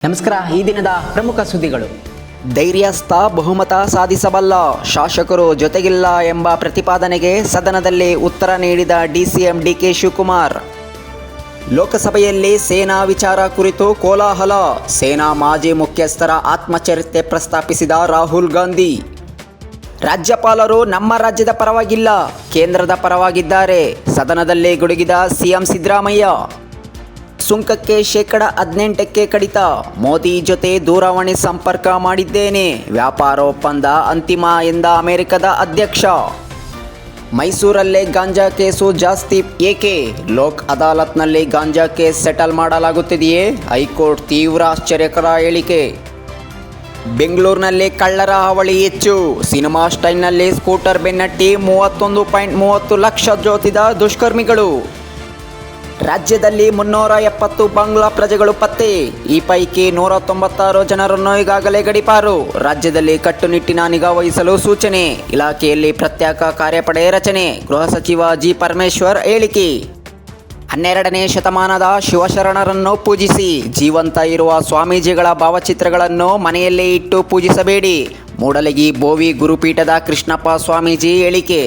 ನಮಸ್ಕಾರ. ಈ ದಿನದ ಪ್ರಮುಖ ಸುದ್ದಿಗಳು. ಧೈರ್ಯಸ್ಥ ಬಹುಮತ ಸಾಧಿಸಬಲ್ಲ, ಶಾಸಕರು ಜೊತೆಗಿಲ್ಲ ಎಂಬ ಪ್ರತಿಪಾದನೆಗೆ ಸದನದಲ್ಲಿ ಉತ್ತರ ನೀಡಿದ ಡಿಸಿಎಂ ಡಿಕೆ ಶಿವಕುಮಾರ್. ಲೋಕಸಭೆಯಲ್ಲಿ ಸೇನಾ ವಿಚಾರ ಕುರಿತು ಕೋಲಾಹಲ, ಸೇನಾ ಮಾಜಿ ಮುಖ್ಯಸ್ಥರ ಆತ್ಮಚರಿತ್ರೆ ಪ್ರಸ್ತಾಪಿಸಿದ ರಾಹುಲ್ ಗಾಂಧಿ. ರಾಜ್ಯಪಾಲರು ನಮ್ಮ ರಾಜ್ಯದ ಪರವಾಗಿಲ್ಲ, ಕೇಂದ್ರದ ಪರವಾಗಿದ್ದಾರೆ, ಸದನದಲ್ಲಿ ಗುಡುಗಿದ ಸಿಎಂ ಸಿದ್ದರಾಮಯ್ಯ. ಸುಂಕಕ್ಕೆ ಶೇಕಡ 18 ಕಡಿತ, ಮೋದಿ ಜೊತೆ ದೂರವಾಣಿ ಸಂಪರ್ಕ ಮಾಡಿದ್ದೇನೆ, ವ್ಯಾಪಾರ ಒಪ್ಪಂದ ಅಂತಿಮ ಎಂದ ಅಮೆರಿಕದ ಅಧ್ಯಕ್ಷ. ಮೈಸೂರಲ್ಲೇ ಗಾಂಜಾ ಕೇಸು ಜಾಸ್ತಿ ಏಕೆ? ಲೋಕ್ ಅದಾಲತ್ನಲ್ಲಿ ಗಾಂಜಾ ಕೇಸ್ ಸೆಟಲ್ ಮಾಡಲಾಗುತ್ತಿದೆಯೇ? ಹೈಕೋರ್ಟ್ ತೀವ್ರ ಆಶ್ಚರ್ಯಕರ ಹೇಳಿಕೆ. ಬೆಂಗಳೂರಿನಲ್ಲಿ ಕಳ್ಳರ ಹಾವಳಿ ಹೆಚ್ಚು, ಸಿನಿಮಾ ಸ್ಟೈಲ್ನಲ್ಲಿ ಸ್ಕೂಟರ್ ಬೆನ್ನಟ್ಟಿ 31.30 ಲಕ್ಷ ಜೋತಿದ ದುಷ್ಕರ್ಮಿಗಳು. ರಾಜ್ಯದಲ್ಲಿ 370 ಬಾಂಗ್ಲಾ ಪ್ರಜೆಗಳು ಪತ್ತೆ, ಈ ಪೈಕಿ 196 ಜನರನ್ನು ಈಗಾಗಲೇ ಗಡೀಪಾರು. ರಾಜ್ಯದಲ್ಲಿ ಕಟ್ಟುನಿಟ್ಟಿನ ನಿಗಾ ವಹಿಸಲು ಸೂಚನೆ, ಇಲಾಖೆಯಲ್ಲಿ ಪ್ರತ್ಯೇಕ ಕಾರ್ಯಪಡೆ ರಚನೆ. ಗೃಹ ಸಚಿವ ಜಿ ಪರಮೇಶ್ವರ್ ಹೇಳಿಕೆ. 12ನೇ ಶತಮಾನದ ಶಿವಶರಣರನ್ನು ಪೂಜಿಸಿ, ಜೀವಂತ ಇರುವ ಸ್ವಾಮೀಜಿಗಳ ಭಾವಚಿತ್ರಗಳನ್ನು ಮನೆಯಲ್ಲೇ ಇಟ್ಟು ಪೂಜಿಸಬೇಡಿ. ಮೂಡಲಗಿ ಬೋವಿ ಗುರುಪೀಠದ ಕೃಷ್ಣಪ್ಪ ಸ್ವಾಮೀಜಿ ಹೇಳಿಕೆ.